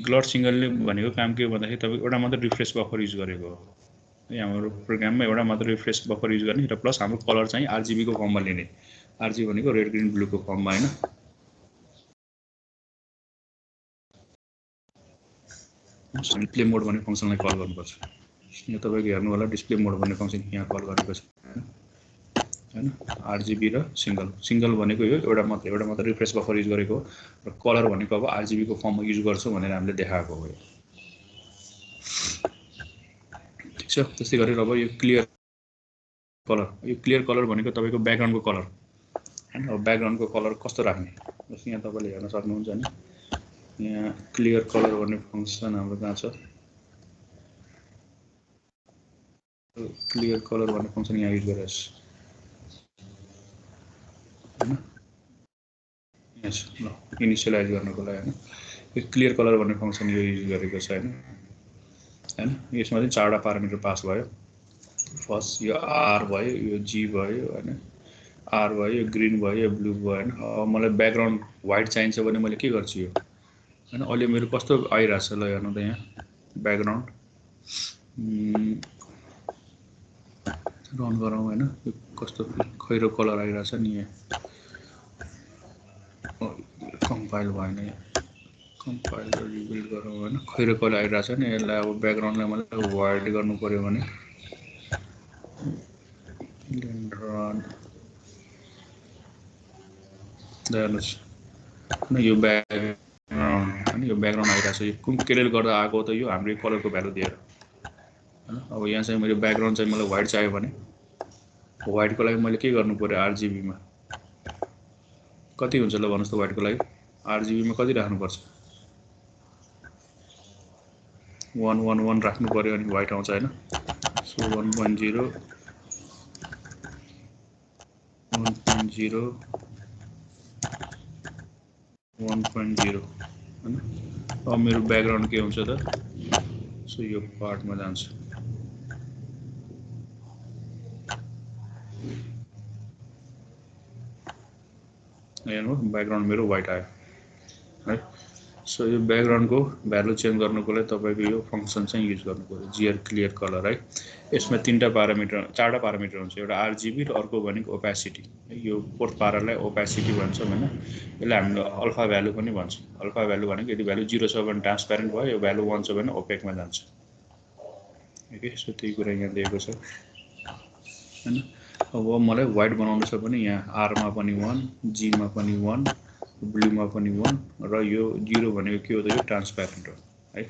ग्लट सिंगलले भनेको काम के हो भन्दाखेरि तपाईको एउटा मात्र रिफ्रेश बफर युज गरेको हो। हाम्रो प्रोग्राममा एउटा मात्र रिफ्रेश बफर युज गर्ने र प्लस हाम्रो कलर चाहिँ आरजीबी को फर्ममा लिने। आरजीबी भनेको रेड ग्रीन ब्लू को फर्ममा हैन। डिस्प्ले मोड भन्ने फङ्सनलाई कल गर्नुपर्छ। यो तपाईको हेर्नु होला, डिस्प्ले मोड भन्ने फङ्सन यहाँ कल गरेको छ हैन। आरजीबी र सिंगल भनेको यो एउटा मात्र रिफ्रेश बफर युज गरेको हो र कलर भनेको अब आरजीबी को फर्ममा युज गर्छौं भनेर हामीले देखाएको हो। ठीक छ। त्यस्तै गरेर अब यो क्लियर कलर भनेको तपाईको ब्याकग्राउन्डको कलर हैन। अब ब्याकग्राउन्डको कलर कस्तो राख्ने, जस्तो यहाँ तपाईले हेर्न सक्नुहुन्छ नि, यहाँ क्लियर कलर भन्ने फङ्सन हाम्रो कहाँ छ। क्लियर कलर भन्ने फङ्सन यहाँ युज गरेछ हैन। यस ल इनिशियलाइज गर्नको लागि हैन, यो क्लियर कलर भन्ने फङ्सन यो युज गरेको छ हैन। यसमा चाहिँ चारवटा प्यारामिटर पास भयो। फर्स्ट यो आर भयो, यो जी भयो हैन, आर भयो, यो ग्रीन भयो, यो ब्लू भयो हैन। अब मलाई ब्याकग्राउन्ड व्हाइट चाहिन्छ भने मैले के गर्छु यो हैन। अहिले मेरो कस्तो आइरहेछ ल हेर्नु त, यहाँ ब्याकग्राउन्ड रन गरौँ हैन। यो कस्तो खैरो कलर आइरहेछ नि यहाँ। कम्पाइल भएन, कम्पाइल र रिबिल्ड गरौँ हैन। खैरो कलर आइरहेछ नि, यसलाई अब ब्याकग्राउन्डलाई मैले व्हाइट गर्नु पर्यो भने रन हेर्नुस् न, यो ब्याकग्राउन्ड हैन हैन यो ब्याकग्राउन्ड आइरहेको छ यो कुन केले गर्दा आएको त यो हाम्रो कलरको भ्यालु दिएर हैन अब यहाँ चाहिँ मैले ब्याकग्राउन्ड चाहिँ मलाई व्हाइट चाहियो भने व्हाइटको लागि मैले के गर्नु पर्यो आरजीबी मा कति हुन्छ ल भन्नुस् त व्हाइटको लागि आरजीबी मा कति राख्नु पर्छ 111 राख्नु पर्यो अनि व्हाइट आउँछ हैन सो 1.0 1.0 1.0 हैन अब मेरो ब्याकग्राउन्ड के हुन्छ त सो यो पार्टमा जान्छ हेर्नु ब्याकग्राउन्ड मेरो व्हाइट आयो है सो यो ब्याकग्राउन्डको भ्यालु चेन्ज गर्नुको लागि तपाईको यो फंक्सन चाहिँ युज गर्नु पर्यो जीआर क्लियर कलर है यसमा चारवटा प्यारामिटर हुन्छ एउटा आरजीबी र अर्को भनेको ओपेसिटी यो फोर्थ पारालाई ओपेसिटी भन्छौं हैन यसले हामीले अल्फा भ्यालु पनि भन्छ अल्फा भ्यालु भनेको यदि भ्यालु 0 छ भने ट्रान्सपेरेन्ट भयो यो भ्यालु 1 छ भने ओपेकमा जान्छ ओके सो त्यही कुरा यहाँ दिएको छ हैन अब मलाई व्हाइट बनाउनु छ भने यहाँ आर मा पनि 1 जी मा पनि 1 ब्लू मा पनि 1 र यो 0 भनेको के हो त यो ट्रान्सपेरेन्ट हो है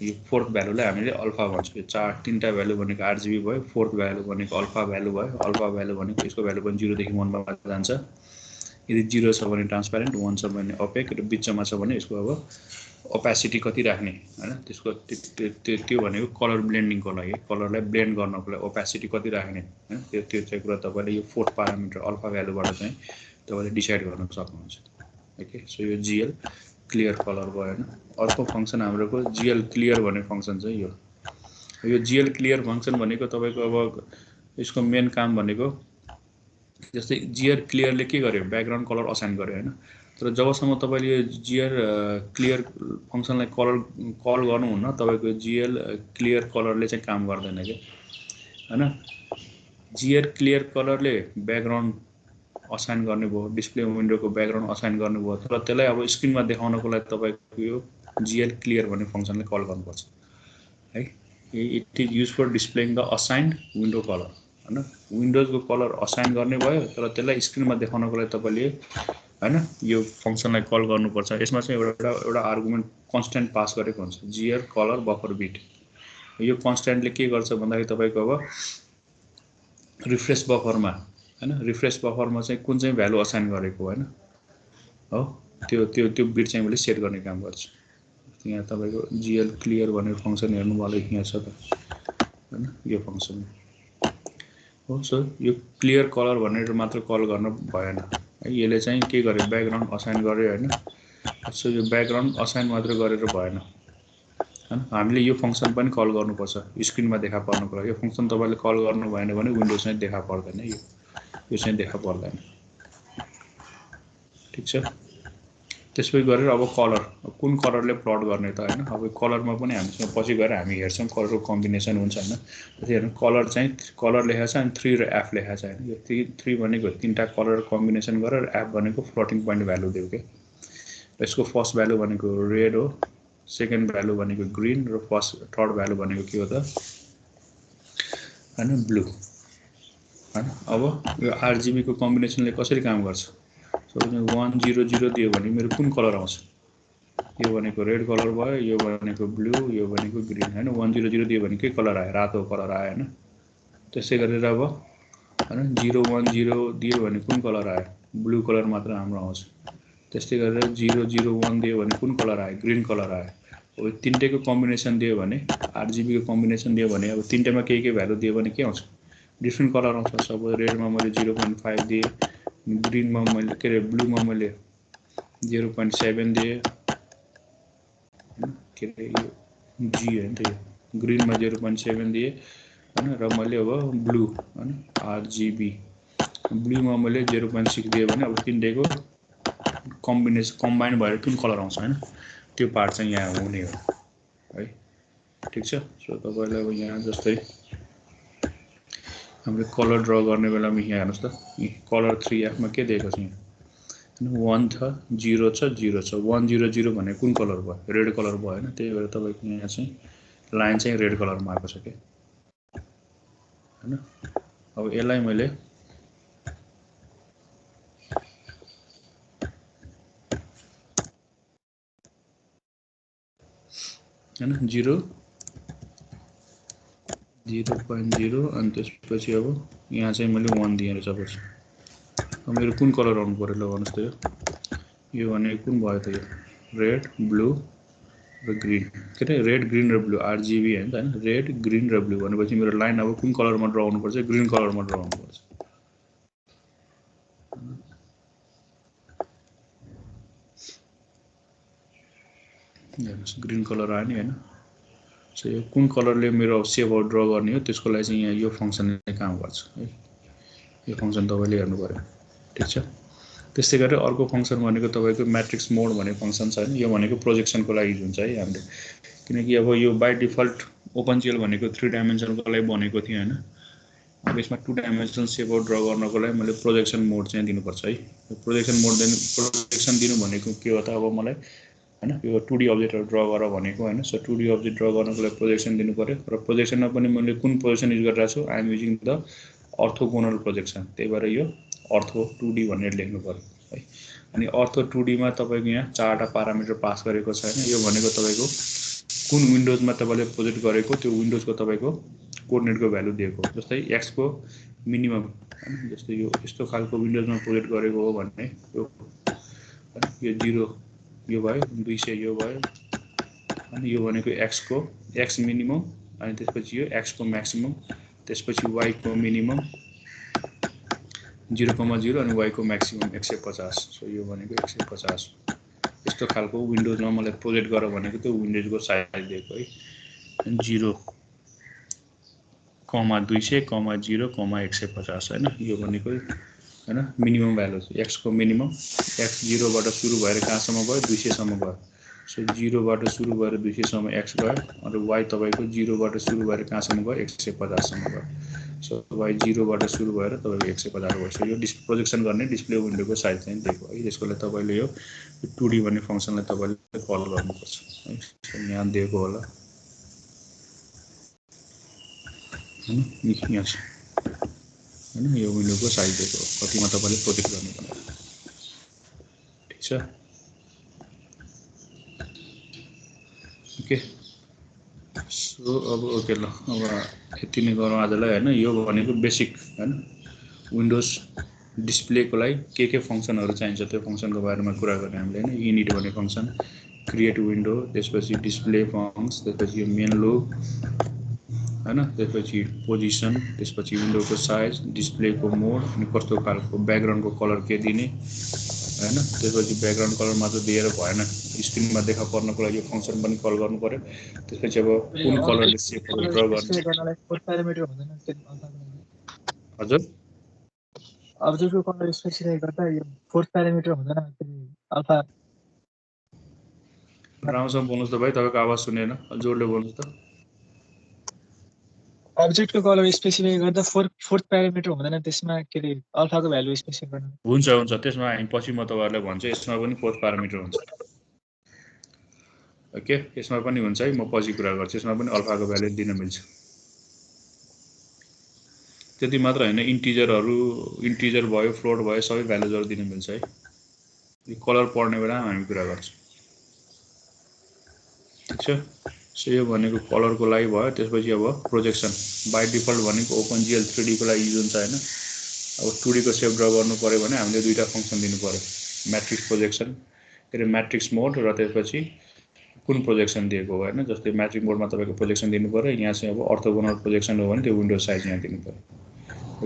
यो फोर्थ भ्यालुलाई हामीले अल्फा भन्छौं यो तीनटा भ्यालु भनेको आरजीबी भयो फोर्थ भ्यालु भनेको अल्फा भ्यालु भयो अल्फा भ्यालु भनेको यसको भ्यालु पनि 0 देखि 1 मा जान्छ यदि 0 छ भने ट्रान्सपेरेन्ट 1 छ भने ओपेक र बीचमा छ भने यसको अब ओपेसिटी कति राख्ने हैन त्यसको त्यो भनेको कलर ब्लेन्डिङको लागि कलरलाई ब्लेन्ड गर्नको लागि ओपेसिटी कति राख्ने हैन त्यो चाहिँ कुरा तपाईले यो फोर्थ प्यारामिटर अल्फा भ्यालुबाट चाहिँ तपाईले डिसाइड गर्न सक्नुहुन्छ ओके सो यो जीएल क्लियर कलर भयो हैन अर्को फंक्सन हाम्रोको जीएल क्लियर भन्ने फंक्सन चाहिँ यो जीएल क्लियर फंक्सन भनेको तपाईको अब यसको मेन काम भनेको जस्तै जीएल क्लियरले के गर्यो ब्याकग्राउन्ड कलर असाइन गर्यो हैन तर जबसम्म तपाईले यो जीएल क्लियर फंक्सनलाई कल गर्नुहुन्न तपाईको जीएल क्लियर कलरले चाहिँ काम गर्दैन के हैन जीएल क्लियर कलरले ब्याकग्राउन्ड असाइन गर्ने भयो डिस्प्ले विन्डोको ब्याकग्राउन्ड असाइन गर्ने भयो तर त्यसलाई अब स्क्रिनमा देखाउनको लागि तपाईको यो जीएल क्लियर भन्ने फंक्सनले कल गर्नुपर्छ है it is used for displaying the assigned window colour हैन विन्डोजको कलर असाइन गर्ने भयो तर त्यसलाई स्क्रिनमा देखाउनको लागि तपाईले हैन यो फंक्सनलाई कल गर्नुपर्छ यसमा चाहिँ एउटा आर्गुमेन्ट कन्स्ट्यान्ट पास गरेको हुन्छ जीएल कलर बफर बिट यो कन्स्ट्यान्टले के गर्छ भन्दाखेरि तपाईको अब रिफ्रेश बफरमा हैन रिफ्रेश बफरमा चाहिँ कुन चाहिँ भ्यालु असाइन गरेको हैन हो त्यो बिट चाहिँ मैले सेट गर्ने काम गर्छु यहाँ तपाईको जीएल क्लियर भन्ने फंक्सन हेर्नु भयो यहाँ छ त हैन यो फंक्सन हो सो यो क्लियर कलर भनेर मात्र कल गर्न भएन यसले चाहिँ के गर्यो ब्याकग्राउन्ड असाइन गर्यो हैन सो यो ब्याकग्राउन्ड असाइन मात्र गरेर भएन हैन हामीले यो फंक्सन पनि कल गर्नुपर्छ स्क्रिनमा देखा पर्नको लागि यो फंक्सन तपाईले कल गर्नु भएन भने विन्डोज चाहिँ देखा पर्दैन यो चाहिँ देखा पर्दैन ठीक छ त्यसै गरेर अब कलर कुन कलरले प्लट गर्ने त हैन अब कलरमा पनि हामीसँग पछि गएर हामी हेर्छौं कलरको कम्बिनेसन हुन्छ हैन त्यसैले कलर चाहिँ कलर लेखेको छ अनि 3 र एफ लेखेको छ हैन यो 3 भनेको तीनटा कलर कम्बिनेसन गरेर एफ भनेको फ्लोटिङ पोइन्ट भ्यालु दियो के यसको फर्स्ट भ्यालु भनेको रेड हो सेकेन्ड भ्यालु भनेको ग्रीन र थर्ड भ्यालु भनेको के हो त हैन ब्लू हैन अब यो आरजीबी को कम्बिनेसनले कसरी काम गर्छ सो 100 दियो भने मेरो कुन कलर आउँछ यो भनेको रेड कलर भयो यो भनेको ब्लू यो भनेको ग्रीन हैन 100 दियो भने के कलर आयो रातो कलर आयो हैन त्यसै गरेर अब हैन 010 दियो भने कुन कलर आयो ब्लू कलर मात्र हाम्रो आउँछ त्यस्तै गरेर 001 दियो भने कुन कलर आयो ग्रीन कलर आयो अब तीनटैको कम्बिनेसन दियो भने आरजीबी को कम्बिनेसन दियो भने अब तीनटैमा के भ्यालु दियो भने के आउँछ डिफरेन्ट कलर आउँछ सब रेडमा मैले 0.5 दिए ग्रीनमा मैले के रे ब्लूमा मैले 0.7 दिए के रे यो जी हैन त यो ग्रीनमा 0.7 दिए हैन र मैले अब ब्लू हैन आरजीबी ब्लूमा मैले 0.6 दिए भने अब तीनटैको कम्बाइन भएर कुन कलर आउँछ हैन त्यो पार्ट चाहिँ यहाँ हुने हो है ठीक छ सो तपाईलाई अब यहाँ जस्तै हामीले कलर ड्रा गर्ने बेलामा यहाँ हेर्नुस् त कलर 3f मा के दिएको छ यहाँ 1 छ 0 छ 0 छ 100 भने कुन कलर भयो रेड कलर भयो हैन त्यही भएर तपाईको यहाँ चाहिँ लाइन चाहिँ रेड कलरमा आएको छ के हैन अब यसलाई मैले हैन 0.0 अनि त्यसपछि अब यहाँ चाहिँ मैले 1 दिएँ सपोज अब मेरो कुन कलर आउनु पर्यो ल भन्नुस् त यो भनेको कुन भयो त यो रेड ब्लू र ग्रीन के अरे रेड ग्रीन र ब्लू RGB हैन त हैन रेड ग्रीन र ब्लू भनेपछि मेरो लाइन अब कुन कलरमा ड्रा गर्नुपर्छ ग्रीन कलरमा ड्रा गर्नुपर्छ हेर्नुस् ग्रीन कलर आयो नि हैन सो यो कुन कलरले मेरो सेप ड्रा गर्ने हो त्यसको लागि चाहिँ यहाँ यो फंक्सनले काम गर्छ है यो फंक्सन तपाईले हेर्नु पर्यो ठीक छ त्यस्तै गरी अर्को फंक्सन भनेको तपाईको मैट्रिक्स मोड भन्ने फंक्सन छ हैन यो भनेको प्रोजेक्सनको लागि युज हुन्छ है हामीले किनकि अब यो बाइ डिफल्ट ओपनजीएल भनेको 3 डाइमेन्सनको लागि बनेको थियो हैन अब यसमा 2 डाइमेन्सनल सेप ड्रा गर्नको लागि मैले प्रोजेक्सन मोड चाहिँ दिनुपर्छ है प्रोजेक्सन मोड प्रोजेक्सन दिनु भनेको के हो त अब मलाई हैन यो 2D अब्जेक्टहरु ड्रा गर भनेको हैन सो 2D अब्जेक्ट ड्रा गर्नको लागि प्रोजेक्सन दिनु पर्यो र प्रोजेक्सनमा पनि मैले कुन पोजिसन युज गरिरहेको छु I am using the orthogonal projection त्यही भएर यो अर्थो 2D भनेर लेख्नु पर्यो है अनि अर्थो 2D मा तपाईको यहाँ चारवटा प्यारामिटर पास गरेको छ हैन यो भनेको तपाईको कुन विन्डोजमा तपाईले प्रोजेक्ट गरेको त्यो विन्डोजको तपाईको कोअर्डिनेटको भ्यालु दिएको जस्तै x को मिनिमम हैन जस्तै यो यस्तो खालको विन्डोजमा प्रोजेक्ट गरेको हो भने यो 0 यो भयो 200 यो भयो अनि यो भनेको x को x मिनिमम अनि त्यसपछि यो x को म्याक्सिमम त्यसपछि y को मिनिमम 0,0 अनि y को म्याक्सिमम 150 सो यो भनेको 150 यस्तो खालको विन्डोजमा मलाई प्रोजेक्ट गर भनेको त्यो विन्डोजको साइज दिएको है 0,200,0,150 हैन यो भनेको हैन मिनिमम भ्यालु x को मिनिमम x 0 बाट सुरु भएर कहाँसम्म गयो 200 सम्म गयो सो 0 बाट सुरु भएर 200 सम्म x गयो अनि y तपाईको 0 बाट सुरु भएर कहाँसम्म गयो 150 सम्म गयो सो y 0 बाट सुरु भएर तपाईको 150 भयो सो यो प्रोजेक्सन गर्ने डिस्प्ले विन्डोको साइज चाहिँ दिएको है यसको लागि तपाईले यो 2D भन्ने फंक्सनलाई तपाईले कल गर्नुपर्छ है सो यहाँ दिएको होला हैन यहाँ हैन यो विन्डोको साइज दिएको कतिमा तपाईले प्रोजेक्ट गर्नुपर्छ ठीक छ ओके सो अब ओके ल अब यति नै गरौँ आजलाई हैन यो भनेको बेसिक हैन विन्डोज डिस्प्लेको लागि के फंक्सनहरु चाहिन्छ त्यो फंक्सनको बारेमा कुरा गर्ने हामीले हैन इनिट भन्ने फंक्सन क्रिएट विन्डो त्यसपछि डिस्प्ले फंक्स त्यसपछि यो मेन लुप हैन त्यसपछि पोजिसन त्यसपछि विन्डोको साइज डिस्प्लेको मोड अनि कस्तो खालको ब्याकग्राउन्डको कलर के दिने हैन त्यसपछि ब्याकग्राउन्ड कलर मात्र दिएर भएन स्क्रिनमा देखा पर्नको लागि यो फंक्सन पनि कल गर्नु पर्यो त्यसपछि अब कुन कलरले सेपहरु ड्रा गर्ने हजुर अब्जेक्टको कलर स्पेसिफाई गर्दा यो फोर्थ प्यारामिटर हुँदैन अल्फा राम्रोसँग बोल्नुस् त भाइ तपाईको आवाज सुनेन जोडले बोल्नुस् त अब्जेक्टको कलर स्पेसिफाई गर्दा फोर्थ प्यारामिटर हुँदैन त्यसमा के रे अल्फाको भ्यालु स्पेसिफाई गर्नु हुन्छ हुन्छ त्यसमा हामी पछि म तपाईहरुलाई भन्छु यसमा पनि फोर्थ प्यारामिटर हुन्छ ओके यसमा पनि हुन्छ है म पछि कुरा गर्छु यसमा पनि अल्फाको भ्यालु दिन मिल्छ त्यति मात्र हैन इन्टिजर भयो फ्लोट भयो सबै भ्यालुजहरु दिन मिल्छ है यो कलर पढ्ने बेलामा हामी कुरा गर्छौं ठीक छ सो यो भनेको कलरको लागि भयो त्यसपछि अब प्रोजेक्सन बाइ डिफल्ट भनेको ओपनजीएल 3D को लागि युज हुन्छ हैन अब 2D को सेप ड्रा गर्नु पर्यो भने हामीले दुईटा फंक्सन दिनु पर्यो मैट्रिक्स प्रोजेक्सन के रे मैट्रिक्स मोड र त्यसपछि कुन प्रोजेक्सन दिएको हो हैन जस्तै मैट्रिक्स मोडमा तपाईको प्रोजेक्सन दिनु पर्यो यहाँ चाहिँ अब अर्थोगोनल प्रोजेक्सन हो भने त्यो विन्डो साइज यहाँ दिनु पर्यो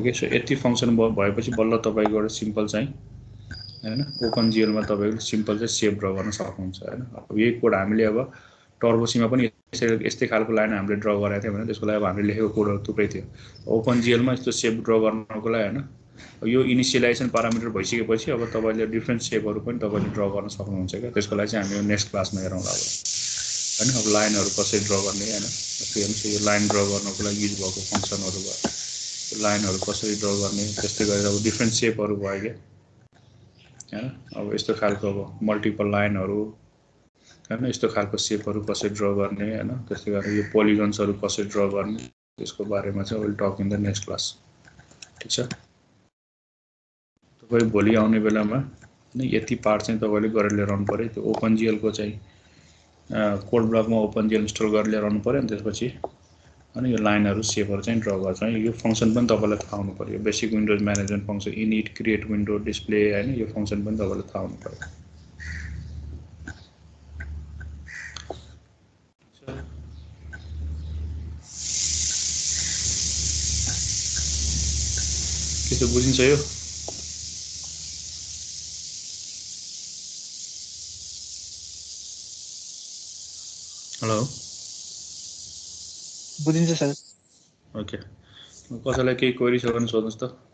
ओके सो यति फंक्सन भएपछि बल्ल तपाईको एउटा सिम्पल चाहिँ हैन ओपनजीएल मा तपाईले सिम्पल चाहिँ सेप ड्रा गर्न सक्नुहुन्छ हैन अब यही कोड हामीले अब टर्बोसीमा पनि यस्तै खालको लाइन हामीले ड्रा गरेका थियौ भने त्यसको लागि हामीले लेखेको कोडहरु थुप्रै थियो ओपनजीएल मा यस्तो सेप ड्रा गर्नको लागि हैन यो इनिशियलाइजेसन प्यारामिटर भइसकेपछि अब तपाईले डिफरेन्ट सेपहरु पनि तपाईले ड्रा गर्न सक्नुहुन्छ के त्यसको लागि चाहिँ हामी नेक्स्ट क्लासमा हेरौँला अब हैन अब लाइनहरु कसरी ड्रा गर्ने हैन त्यो हेर्नुस् यो लाइन ड्रा गर्नको लागि युज भएको फंक्सनहरु भयो त्यो लाइनहरु कसरी ड्रा गर्ने त्यस्तै गरेर अब डिफरेन्ट सेपहरु भयो के हैन अब यस्तो खालको अब मल्टिपल लाइनहरु हैन यस्तो खालको सेपहरु कसरी ड्रा गर्ने हैन त्यस्तै गरेर यो पोलिगन्सहरु कसरी ड्रा गर्ने त्यसको बारेमा चाहिँ will talk in the next class ठीक छ तपाई भोलि आउने बेलामा यति पार्ट चाहिँ तपाईले गरेर लिएर आउनु पर्यो त्यो ओपनजीएल को चाहिँ कोड ब्लकमा ओपनजिएल इन्स्टल गरेर लिएर आउनु पऱ्यो। अनि त्यसपछि अनि यो लाइनहरू सेपहरू चाहिँ ड्र गर्छ है। यो फङ्सन पनि तपाईँलाई थाहा हुनु पऱ्यो। Basic windows management function init create window display होइन, यो फङ्सन पनि तपाईँलाई थाहा हुनु पऱ्यो। के त बुझिन्छ यो? हेलो, बुझिन्छ सर। ओके। कसैलाई केही क्वेरी छ भने सोध्नुहोस् त।